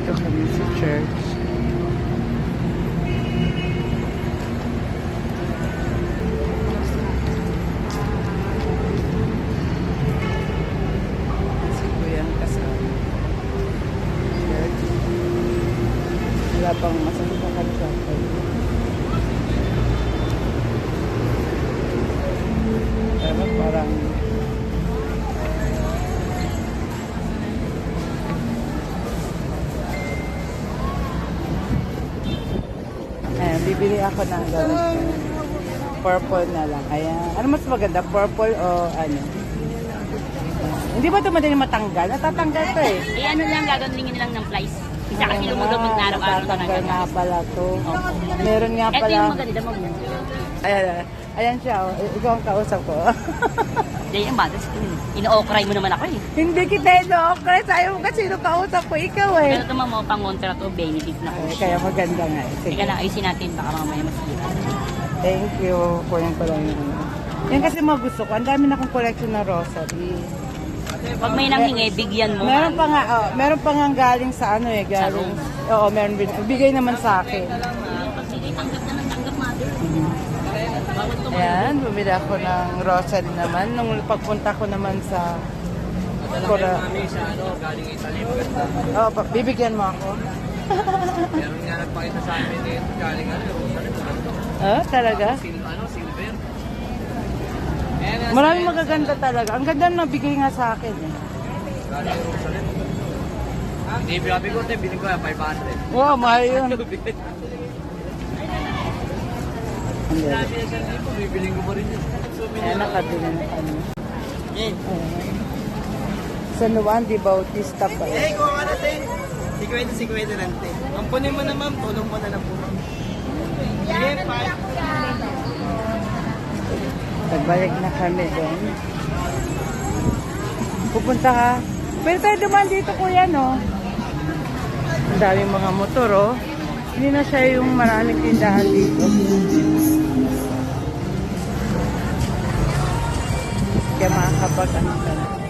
Dito kami sa church. Si Kuyang kasama. Church. Wala pang masasakan sa akin. Pero parang bibili ako ng gano'n. Purple na lang. Ayan. Ano mas maganda? Purple o ano? Hindi ba ito madaling matanggal? Natatanggal to eh. Eh ano lang, gagawin lang ng flies. Isa kasi lumagamot na araw-araw na natatanggal nga pala to. Opo. Meron nga Ito pala. yung maganda mo. Ayan. Ayan siya. Oh. Ikaw ang kausap ko. Diyan yung batas. Ino-okray mo naman ako eh. Hindi kita ino-okray. Sayo mo kasi sino kausap ko. Ikaw eh. Pero ito mo, pang-montra to, benefit na. Kaya maganda nga eh. Sige. Teka lang, ayusin natin. Baka mamaya masira. Thank you. Kuyan ko lang yun. Yan kasi mga gusto ko. Ang dami na akong collection na rosary. Pag may nanghingi, bigyan mo. Meron pa nga, meron pa nga galing sa ano eh, galing. Oo, meron din. Bigay naman sa akin. Sige, tanggap na ng tanggap, mother. Ayan, bumili ako ng rosary naman. Nung pagpunta ko naman sa Cora. Sa ano, galing Italy, maganda. Oo, bibigyan mo ako. Meron nga nagpakita sa amin eh, galing ano, Talaga? silver. Maraming magaganda talaga. Ang ganda na bigay nga sa akin eh. Galing Jerusalem. Hindi, sabi ko, biling ko yan, 500. Wow, mahal yun. Ang ganda. Sabi niya siya, po, bibiling ko pa rin yun. Ayan, nakabili na kami. San Juan de Bautista pa Eh, eh. kung ano, te. 50 lang, te. Ampunin mo na, ma'am. Tulong mo na lang po, ma'am. Sige, Nagbalik na kami doon. Pupunta ka. Pero tayo dumaan dito kuya, no? Ang daming mga motor, oh. Hindi na siya yung maraming tindahan dito. Kaya makakapag ano ka na.